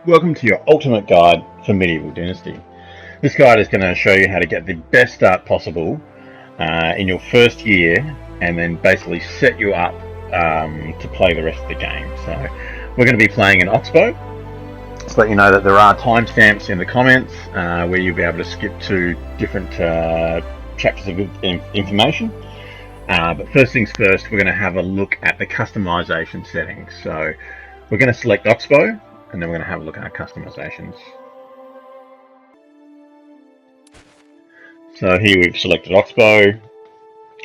Welcome to your ultimate guide for Medieval Dynasty. This guide is going to show you how to get the best start possible in your first year and then basically set you up to play the rest of the game. So we're going to be playing an Oxbow. Just let you know that there are timestamps in the comments where you'll be able to skip to different chapters of information. But first things first, we're going to have a look at the customization settings. So we're going to select Oxbow, and then we're going to have a look at our customizations. So here we've selected Oxbow.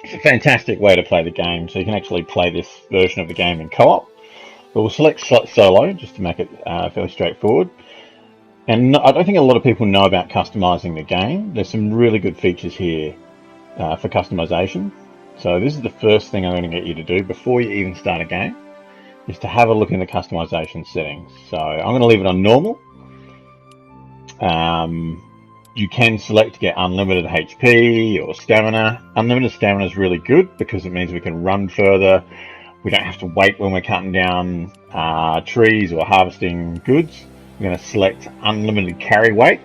It's a fantastic way to play the game, so you can actually play this version of the game in co-op. But we'll select solo just to make it fairly straightforward. And I don't think a lot of people know about customizing the game. There's some really good features here for customization. So this is the first thing I'm going to get you to do before you even start a game, is to have a look in the customization settings. So I'm going to leave it on normal. You can select to get unlimited HP or stamina. Unlimited stamina is really good because it means we can run further. We don't have to wait when we're cutting down trees or harvesting goods. We're going to select unlimited carry weight,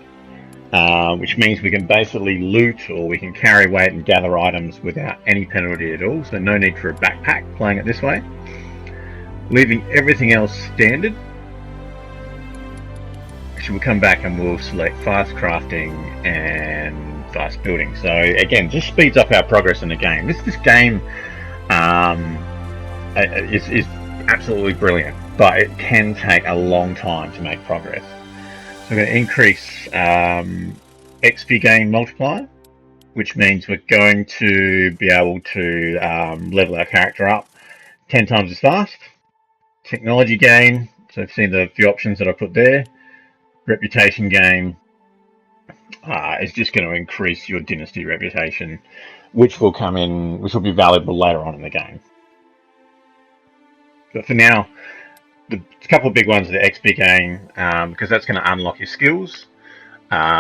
which means we can basically loot or we can carry weight and gather items without any penalty at all. So no need for a backpack playing it this way. Leaving everything else standard. So we'll come back and we'll select fast crafting and fast building. So again, just speeds up our progress in the game. This game is absolutely brilliant, but it can take a long time to make progress. So we're going to increase XP gain multiplier, which means we're going to be able to level our character up 10 times as fast. Technology gain, so I've seen the options that I put there. Reputation gain is just going to increase your dynasty reputation, which will be valuable later on in the game. But for now, the couple of big ones are the XP gain, because that's going to unlock your skills,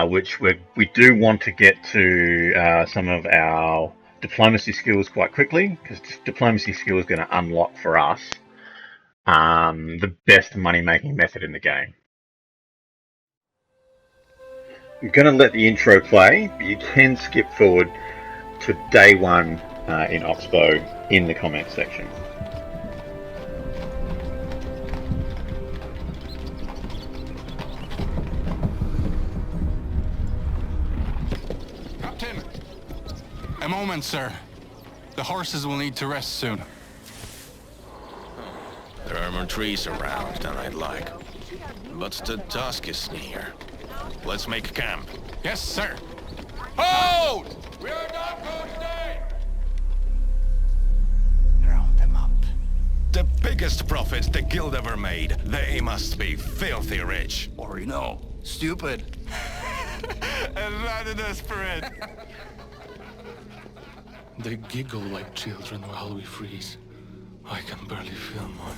which we do want to get to some of our diplomacy skills quite quickly, because diplomacy skill is going to unlock for us the best money-making method in the game. I'm going to let the intro play, but you can skip forward to day one in Oxbow in the comments section. Captain! A moment, sir. The horses will need to rest soon. There are more trees around than I'd like, but the dusk is near. Let's make camp. Yes, sir. Hold! We are not going today! Round them up. The biggest profit the guild ever made. They must be filthy rich. Or, stupid. And rather desperate. They giggle like children while we freeze. I can barely feel my...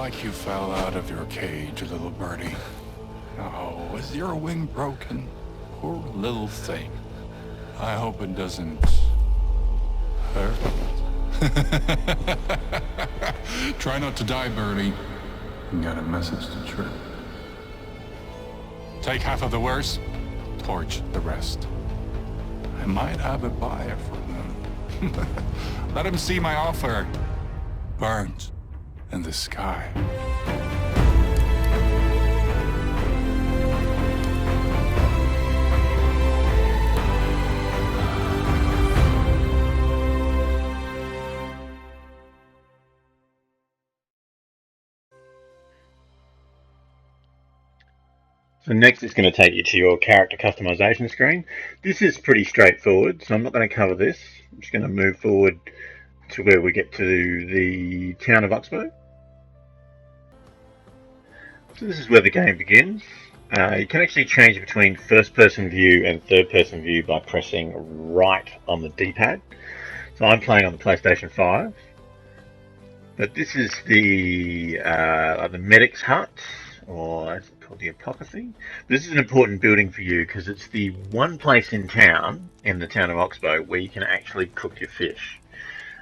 like you fell out of your cage, little birdie. Oh, is your wing broken? Poor little thing. I hope it doesn't hurt. Try not to die, birdie. Got a message to Trip. Take half of the wares, torch the rest. I might have a buyer for them. Let him see my offer. Burns in the sky. So next it's going to take you to your character customization screen. This is pretty straightforward, so I'm not going to cover this. I'm just going to move forward to where we get to the town of Oxbow. So this is where the game begins. You can actually change between first person view and third person view by pressing right on the D-pad. So I'm playing on the PlayStation 5. But this is the medic's hut, or as it's called, the apothecary. This is an important building for you because it's the one place in town, in the town of Oxbow, where you can actually cook your fish.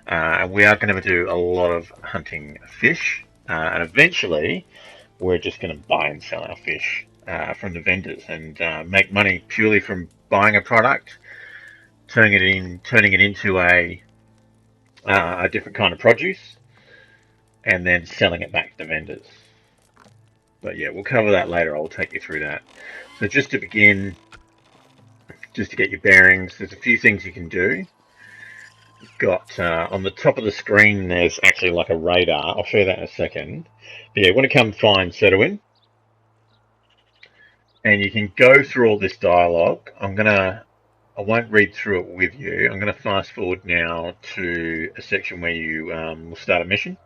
And we are going to do a lot of hunting fish, and eventually we're just going to buy and sell our fish from the vendors and make money purely from buying a product, turning it into a different kind of produce, and then selling it back to the vendors. But yeah, we'll cover that later. I'll take you through that. So just to begin, just to get your bearings, there's a few things you can do. You've got on the top of the screen, there's actually like a radar. I'll show you that in a second. But yeah, you want to come find Sedwin. And you can go through all this dialogue. I won't read through it with you. I'm going to fast forward now to a section where you will start a mission.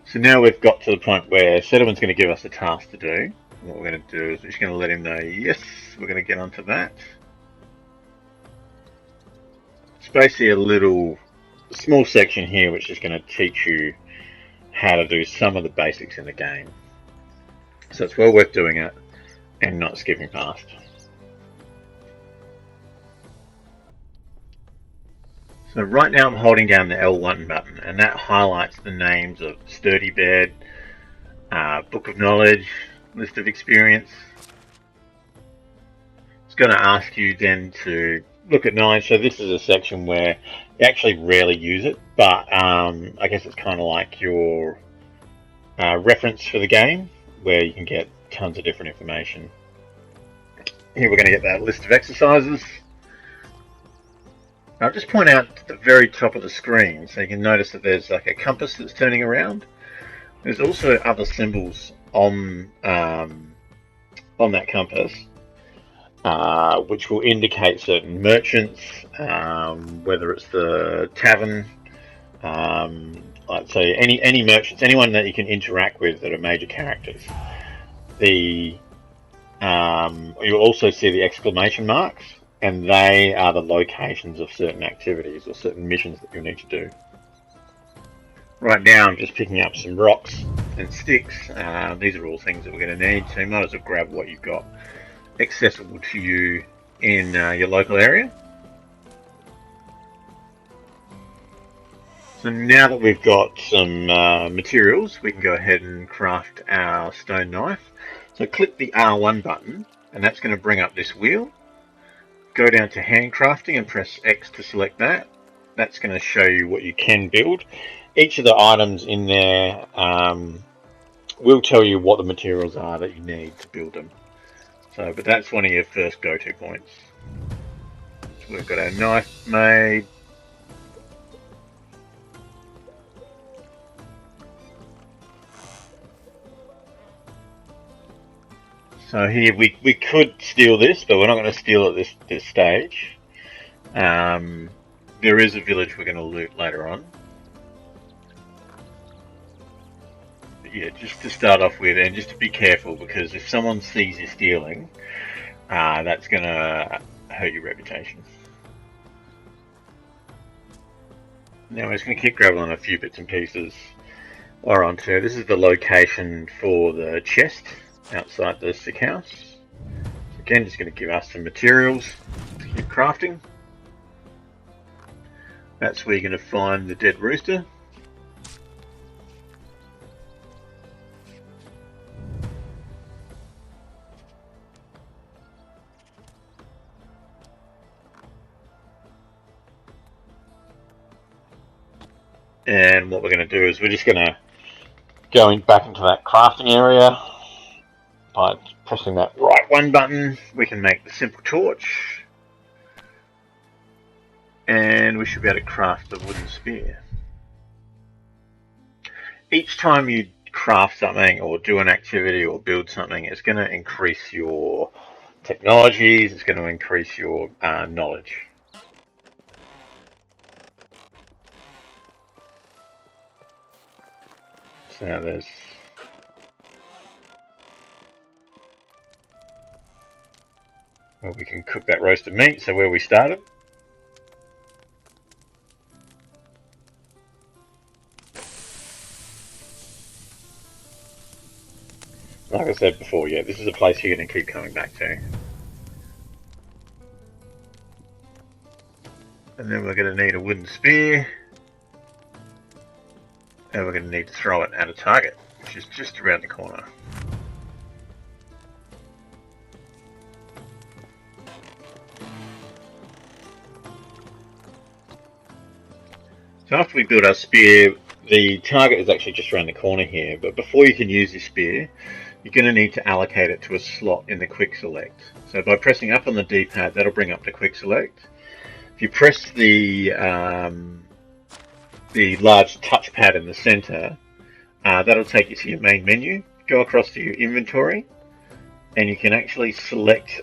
So now we've got to the point where Sedwin's going to give us a task to do. What we're going to do is we're just going to let him know, yes, we're going to get onto that. It's basically a small section here which is going to teach you how to do some of the basics in the game. So it's well worth doing it and not skipping past. So right now I'm holding down the L1 button, and that highlights the names of Sturdy Bed, Book of Knowledge, List of Experience. It's going to ask you then to look at 9. So this is a section where you actually rarely use it, but I guess it's kind of like your reference for the game, where you can get tons of different information. Here we're going to get that list of exercises. I'll just point out at the very top of the screen, so you can notice that there's like a compass that's turning around. There's also other symbols on that compass, which will indicate certain merchants, whether it's the tavern, so any merchants, anyone that you can interact with that are major characters. You'll also see the exclamation marks, and they are the locations of certain activities or certain missions that you'll need to do. Right now I'm just picking up some rocks and sticks. These are all things that we're going to need, so you might as well grab what you've got accessible to you in your local area. So now that we've got some materials, we can go ahead and craft our stone knife. So click the R1 button, and that's going to bring up this wheel. Go down to handcrafting and press X to select that. That's going to show you what you can build. Each of the items in there will tell you what the materials are that you need to build them. But that's one of your first go-to points. So we've got our knife made. So here we could steal this, but we're not going to steal at this stage. There is a village we're going to loot later on. But yeah, just to start off with, and just to be careful, because if someone sees you stealing, that's going to hurt your reputation. Now we're just going to keep grabbing on a few bits and pieces. Alright, so this is the location for the chest outside the sick house. Again, just going to give us some materials to keep crafting. That's where you're going to find the dead rooster. And what we're going to do is we're just going to go back into that crafting area. By pressing that right one button, we can make the simple torch. And we should be able to craft the wooden spear. Each time you craft something or do an activity or build something, it's going to increase your technologies, it's going to increase your knowledge. So there's well, we can cook that roasted meat, so where we started. Like I said before, yeah, this is a place you're going to keep coming back to. And then we're going to need a wooden spear. And we're going to need to throw it at a target, which is just around the corner. So after we build our spear, the target is actually just around the corner here, but before you can use this spear, you're going to need to allocate it to a slot in the quick select. So by pressing up on the D-pad, that'll bring up the quick select. If you press the large touchpad in the center, that'll take you to your main menu. Go across to your inventory, and you can actually select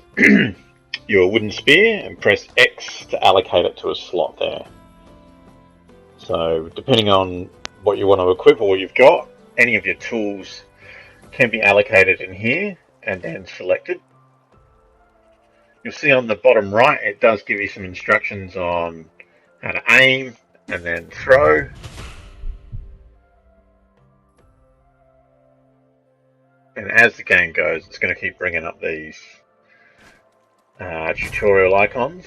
your wooden spear and press X to allocate it to a slot there. So depending on what you want to equip or what you've got, any of your tools can be allocated in here and then selected. You'll see on the bottom right, it does give you some instructions on how to aim and then throw. And as the game goes, it's going to keep bringing up these tutorial icons.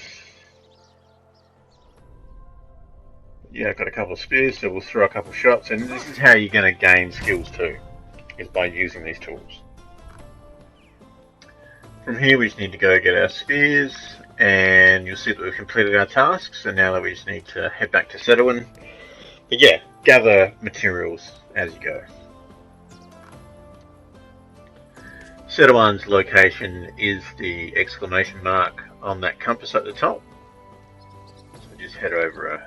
Yeah, I've got a couple of spears, so we'll throw a couple of shots, and this is how you're going to gain skills too, is by using these tools. From here we just need to go get our spears, and you'll see that we've completed our tasks, and now that we just need to head back to Sedowin. But yeah, gather materials as you go. Sedowin's location is the exclamation mark on that compass at the top. So just head over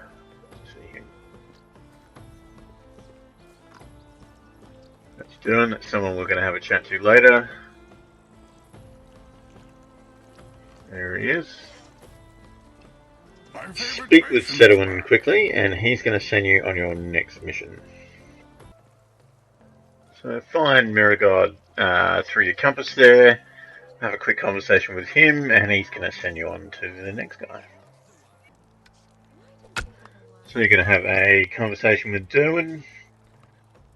That's doing. That's someone we're going to have a chat to later. There he is. Speak with Sedowin quickly, and he's going to send you on your next mission. So find Miragod through your compass there, have a quick conversation with him, and he's going to send you on to the next guy. So you're going to have a conversation with Derwin,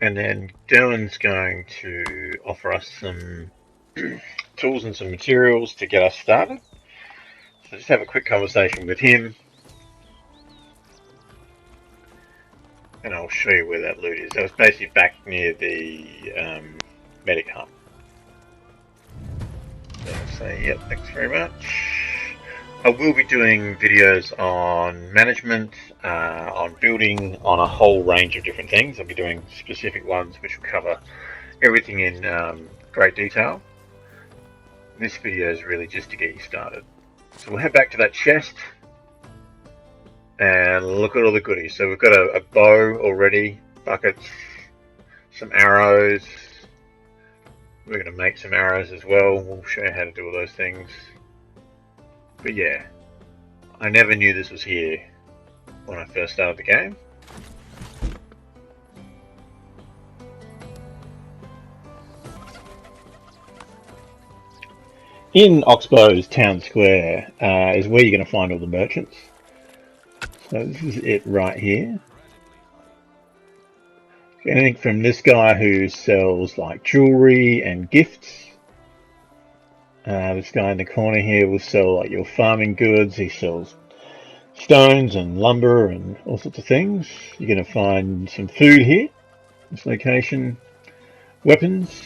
and then Derwin's going to offer us some tools and some materials to get us started. So just have a quick conversation with him, and I'll show you where that loot is. That was basically back near the medic hub. So I'll say, yep, thanks very much. I will be doing videos on management, on building, on a whole range of different things. I'll be doing specific ones which will cover everything in great detail. This video is really just to get you started. So we'll head back to that chest and look at all the goodies. So we've got a bow already, buckets, some arrows. We're going to make some arrows as well. We'll show you how to do all those things. But yeah, I never knew this was here when I first started the game. In Oxbow's town square is where you're going to find all the merchants. So this is it right here. Anything from this guy who sells like jewelry and gifts. This guy in the corner here will sell like your farming goods. He sells stones and lumber and all sorts of things. You're going to find some food here, this location. Weapons.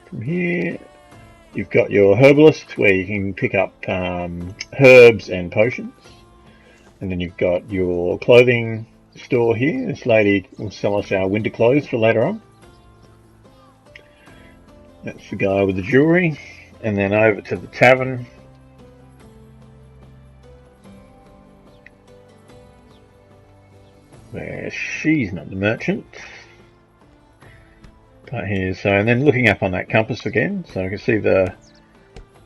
From here, you've got your herbalist where you can pick up herbs and potions. And then you've got your clothing store here. This lady will sell us our winter clothes for later on. That's the guy with the jewelry. And then over to the tavern. Where she's not the merchant. But here, so, and then looking up on that compass again, so I can see the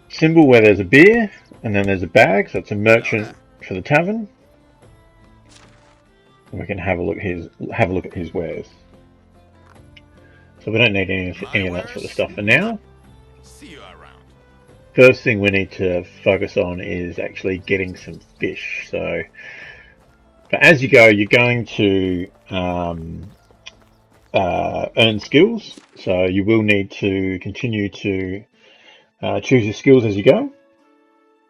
symbol where there's a beer, and then there's a bag, so it's a merchant for the tavern. And we can have a look at his wares. So we don't need any of that sort of stuff for now. See you around. First thing we need to focus on is actually getting some fish. So, but as you go, you're going to earn skills. So you will need to continue to choose your skills as you go.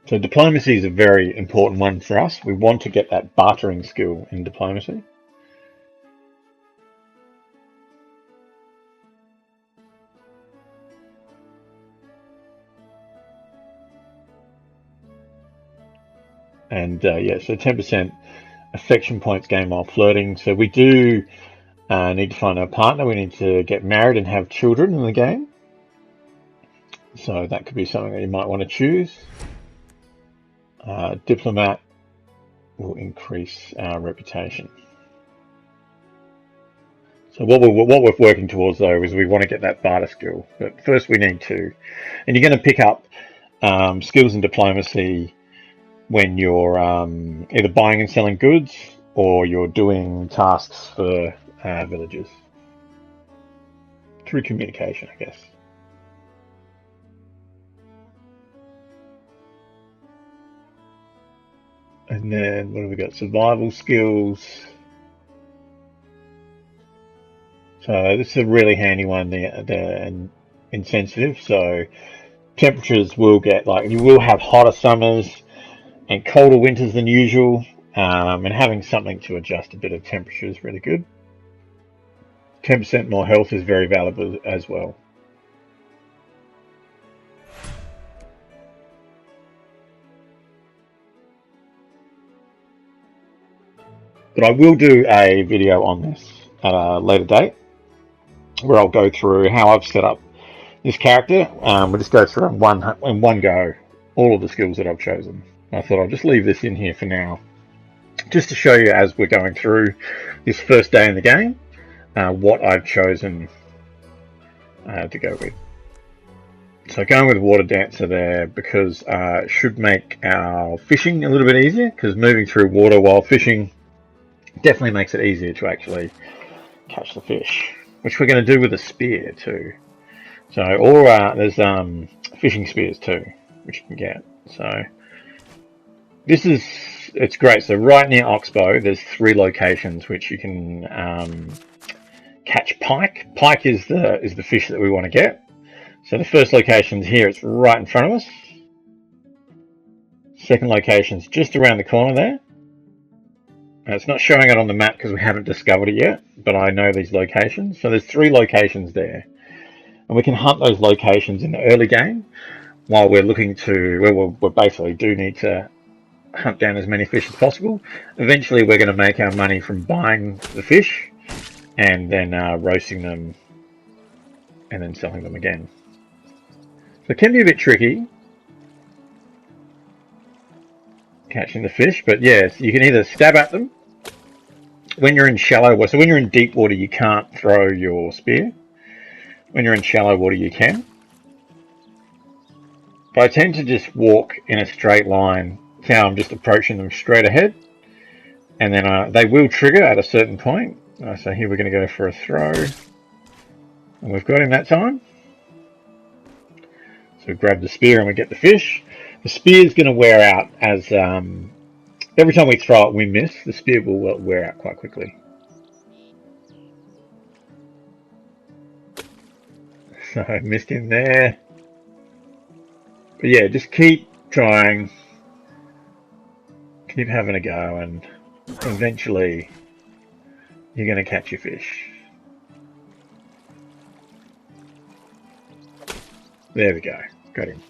So diplomacy is a very important one for us. We want to get that bartering skill in diplomacy. And yeah, so 10% affection points gained while flirting. So we do need to find our partner. We need to get married and have children in the game. So that could be something that you might want to choose. Diplomat will increase our reputation. So what we're working towards though is we want to get that barter skill. But first we need to, and you're going to pick up skills in diplomacy when you're either buying and selling goods or you're doing tasks for villagers. Through communication, I guess. And then what have we got? Survival skills. So this is a really handy one, the insensitive. So temperatures will get, like, you will have hotter summers and colder winters than usual, and having something to adjust a bit of temperature is really good. 10% more health is very valuable as well. But I will do a video on this at a later date where I'll go through how I've set up this character. We'll just go through in one go all of the skills that I've chosen. I thought I'll just leave this in here for now, just to show you as we're going through this first day in the game, what I've chosen to go with. So going with Water Dancer there because it should make our fishing a little bit easier, because moving through water while fishing definitely makes it easier to actually catch the fish, which we're going to do with a spear too. So, or there's fishing spears too, which you can get. So it's great. So right near Oxbow, there's 3 locations which you can catch pike. Pike is the fish that we want to get. So the first location's here, it's right in front of us. Second location's just around the corner there. Now, it's not showing it on the map because we haven't discovered it yet, but I know these locations. So there's 3 locations there. And we can hunt those locations in the early game while we're looking to, well, we basically do need to hunt down as many fish as possible. Eventually we're going to make our money from buying the fish and then roasting them and then selling them again. So it can be a bit tricky catching the fish, but yes, you can either stab at them when you're in shallow water. So when you're in deep water, you can't throw your spear. When you're in shallow water, you can. But I tend to just walk in a straight line. See how I'm just approaching them straight ahead, and then they will trigger at a certain point. So here we're going to go for a throw, and we've got him that time. So we grab the spear and we get the fish. The spear is going to wear out as every time we throw it, we miss. The spear will wear out quite quickly. So I missed him there. But yeah, just keep trying. Keep having a go, and eventually you're going to catch your fish. There we go. Got him.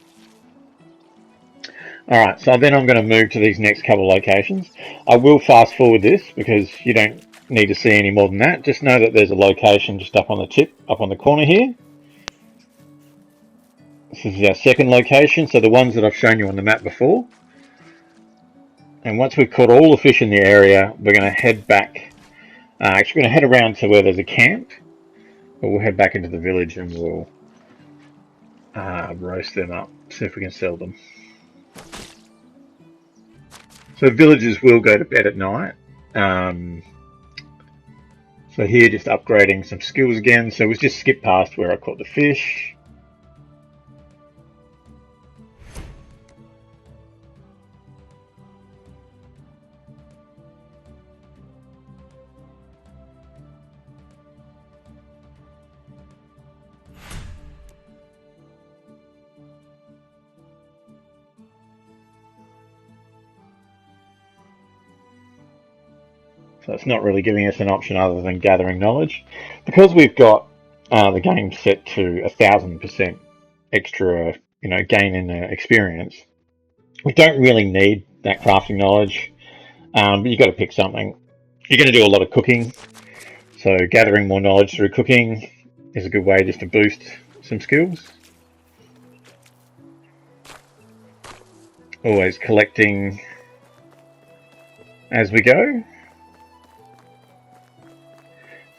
Alright, so then I'm going to move to these next couple of locations. I will fast forward this because you don't need to see any more than that. Just know that there's a location just up on the tip, up on the corner here. This is our second location, so the ones that I've shown you on the map before. And once we've caught all the fish in the area, we're going to head back. Actually, we're going to head around to where there's a camp. But we'll head back into the village and we'll roast them up, see if we can sell them. So villagers will go to bed at night. So here, just upgrading some skills again. So we'll just skip past where I caught the fish. So it's not really giving us an option other than gathering knowledge. Because we've got the game set to 1,000% extra, gain in experience, we don't really need that crafting knowledge, but you've got to pick something. You're going to do a lot of cooking, so gathering more knowledge through cooking is a good way just to boost some skills. Always collecting as we go.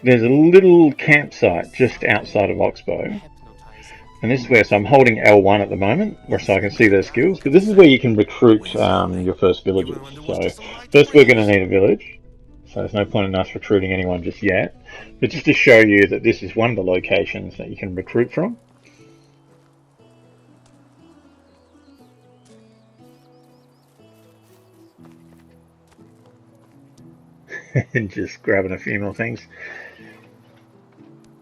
There's a little campsite just outside of Oxbow, and this is where, so I'm holding L1 at the moment, so I can see their skills, but this is where you can recruit your first villagers. So first we're going to need a village, so there's no point in us recruiting anyone just yet, but just to show you that this is one of the locations that you can recruit from. And just grabbing a few more things.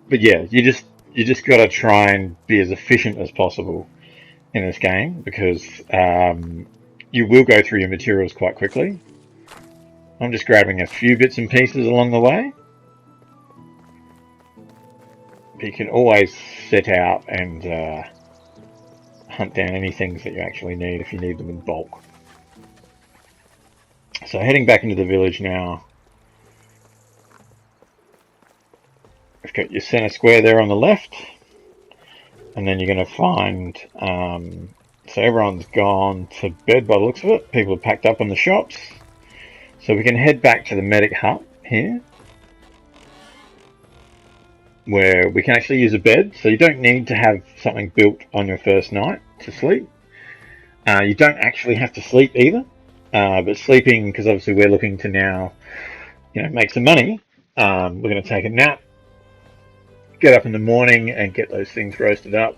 But yeah, you just got to try and be as efficient as possible in this game, because you will go through your materials quite quickly. I'm just grabbing a few bits and pieces along the way. But you can always set out and hunt down any things that you actually need if you need them in bulk. So heading back into the village now. We've got your center square there on the left, and then you're going to find, so everyone's gone to bed by the looks of it. People have packed up in the shops, so we can head back to the medic hut here, where we can actually use a bed. So you don't need to have something built on your first night to sleep. You don't actually have to sleep either, but sleeping, because obviously we're looking to now, make some money. We're going to take a nap, get up in the morning and get those things roasted up.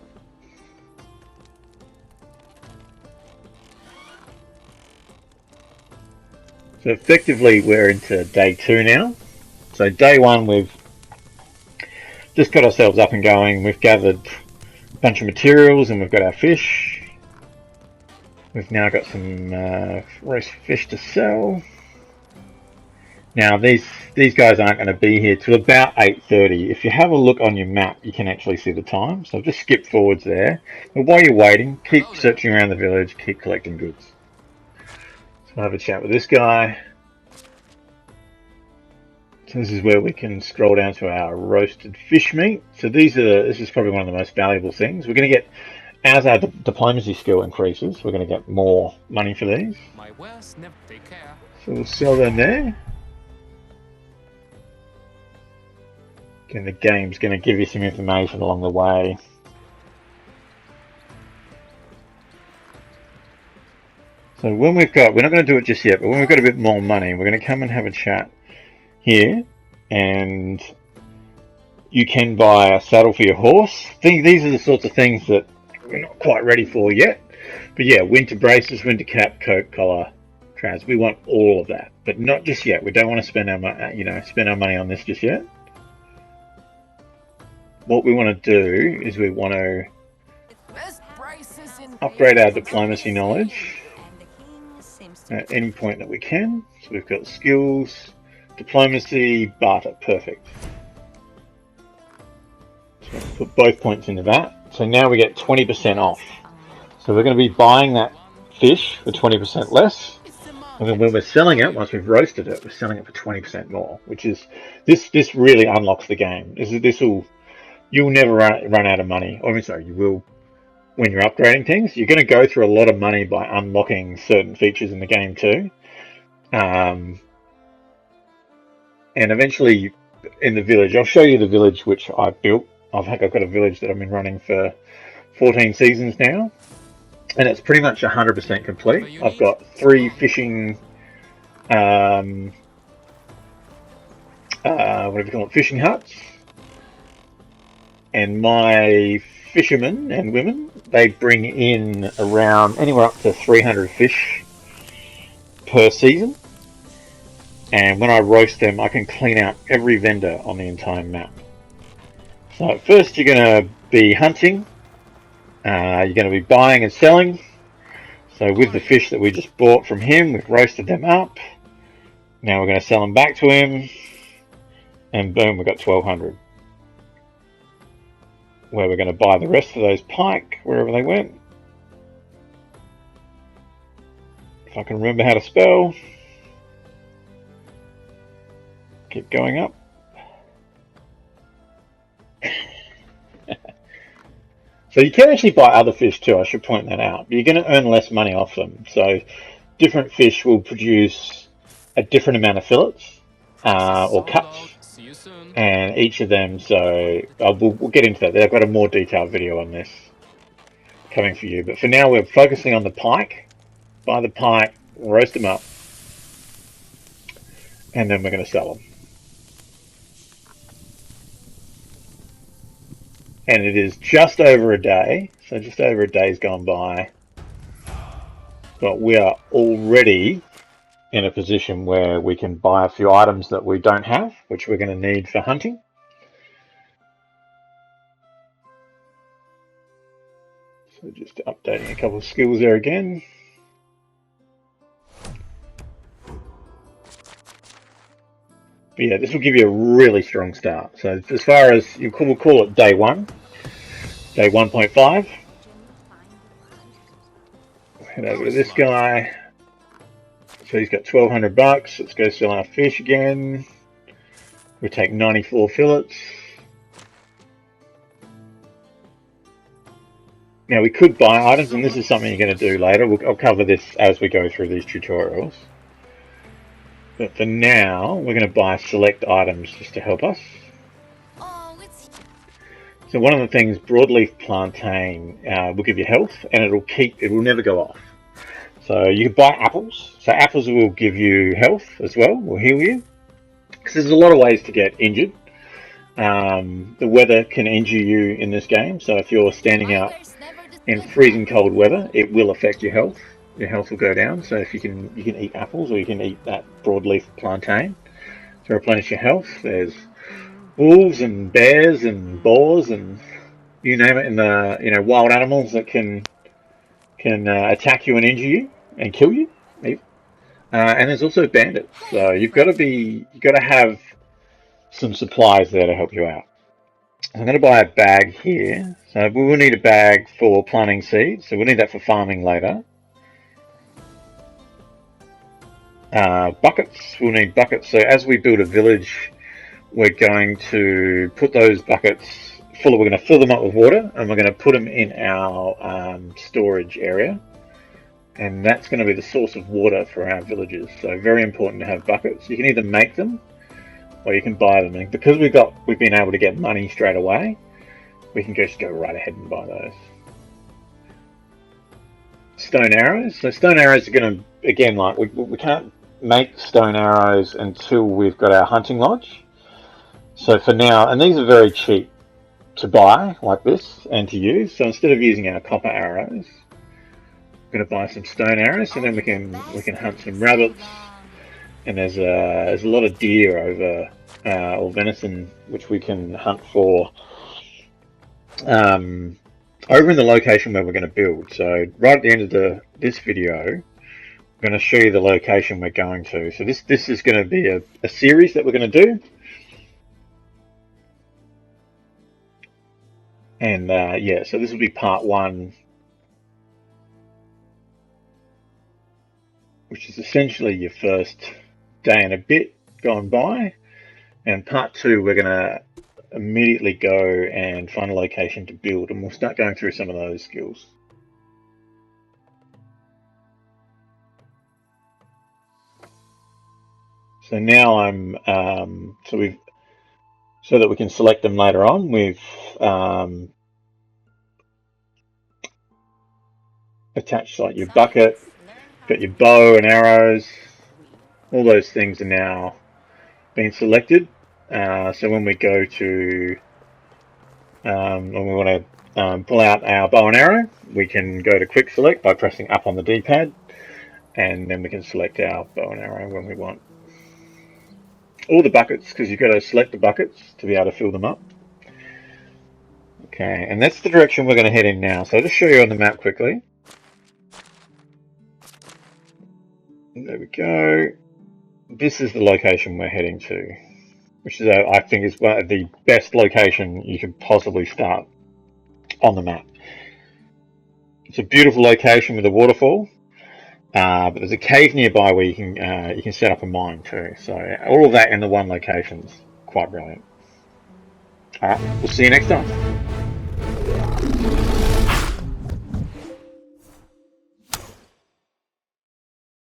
So effectively we're into day 2 now. So day 1 we've just got ourselves up and going. We've gathered a bunch of materials and we've got our fish. We've now got some roast fish to sell. Now these guys aren't going to be here till about 8:30. If you have a look on your map, you can actually see the time. So I've just skipped forwards there. But while you're waiting, keep searching around the village, keep collecting goods. So I'll have a chat with this guy. So this is where we can scroll down to our roasted fish meat. So this is probably one of the most valuable things. We're going to get, as our diplomacy skill increases, we're going to get more money for these. So we'll sell them there. And the game's going to give you some information along the way. So when we're not going to do it just yet, but when we've got a bit more money, we're going to come and have a chat here, and you can buy a saddle for your horse. These are the sorts of things that we're not quite ready for yet. But yeah, winter braces, winter cap, coat, collar, trousers. We want all of that, but not just yet. We don't want to spend our money on this just yet. what we want to do is we want to upgrade our diplomacy knowledge at any point that we can. So we've got skills, diplomacy, barter, perfect. So put both points into that. So now we get 20% off. So we're going to be buying that fish for 20% less. And then when we're selling it, once we've roasted it, we're selling it for 20% more, which is, this really unlocks the game. You'll never run out of money. Or, sorry, you will when you're upgrading things. You're going to go through a lot of money by unlocking certain features in the game too. And eventually in the village, I'll show you the village which I built. I've got a village that I've been running for 14 seasons now, and it's pretty much 100% complete. I've got 3 fishing, whatever you call it, fishing huts, and my fishermen and women, they bring in around anywhere up to 300 fish per season. And when I roast them, I can clean out every vendor on the entire map. So first you're going to be hunting, you're going to be buying and selling. So with the fish that we just bought from him, we've roasted them up. Now we're going to sell them back to him, and boom, we've got 1200. Where we're going to buy the rest of those pike, wherever they went. If I can remember how to spell. Keep going up. So you can actually buy other fish too, I should point that out. But you're going to earn less money off them. So different fish will produce a different amount of fillets or cuts. And each of them, so we'll get into that. I've got a more detailed video on this coming for you. But for now, we're focusing on the pike. Buy the pike, roast them up, and then we're going to sell them. And it is just over a day, so just over a day's gone by. But we are already in a position where we can buy a few items that we don't have, which we're going to need for hunting. So just updating a couple of skills there again. But yeah, this will give you a really strong start. So as far as, we'll call it day 1, day 1.5. Head over to this guy. So he's got 1200 bucks. Let's go sell our fish again. We take 94 fillets. Now we could buy items, and this is something you're going to do later. I'll cover this as we go through these tutorials. But for now, we're going to buy select items just to help us. So one of the things, broadleaf plantain will give you health, and it will never go off. So you can buy apples. So apples will give you health as well, will heal you. Because there's a lot of ways to get injured. The weather can injure you in this game. So if you're standing out in freezing cold weather, it will affect your health. Your health will go down. So if you can eat apples, or you can eat that broadleaf plantain to replenish your health. There's wolves and bears and boars and you name it in the wild animals that can attack you and injure you and kill you. And there's also bandits. So you've got to have some supplies there to help you out. I'm going to buy a bag here. So we will need a bag for planting seeds. So we'll need that for farming later. Buckets. We'll need buckets. So as we build a village, we're going to put those buckets full. We're going to fill them up with water, and we're going to put them in our storage area. And that's going to be the source of water for our villages. So very important to have buckets. You can either make them, or you can buy them. And because we've been able to get money straight away, we can just go right ahead and buy those. Stone arrows. So stone arrows are going to, again, like we can't make stone arrows until we've got our hunting lodge. So for now, and these are very cheap to buy like this and to use. So instead of using our copper arrows, we're going to buy some stone arrows, and then we can hunt some rabbits. And there's a lot of deer over or venison which we can hunt for over in the location where we're going to build. So right at the end of this video, I'm going to show you the location we're going to. So this is going to be a series that we're going to do. And yeah, so this will be part 1, which is essentially your first day and a bit gone by. And part 2, we're going to immediately go and find a location to build, and we'll start going through some of those skills. So now I'm so that we can select them later on. We've attached like your bucket, got your bow and arrows. All those things are now being selected. So when we go to when we want to pull out our bow and arrow, we can go to quick select by pressing up on the D-pad, and then we can select our bow and arrow when we want. All the buckets, because you've got to select the buckets to be able to fill them up. Okay, and that's the direction we're going to head in now. So I'll just show you on the map quickly. There we go. This is the location we're heading to, which is, I think, is one of the best location you could possibly start on the map. It's a beautiful location with a waterfall, but there's a cave nearby where you can set up a mine too. So all of that in the one location is quite brilliant. All right, we'll see you next time.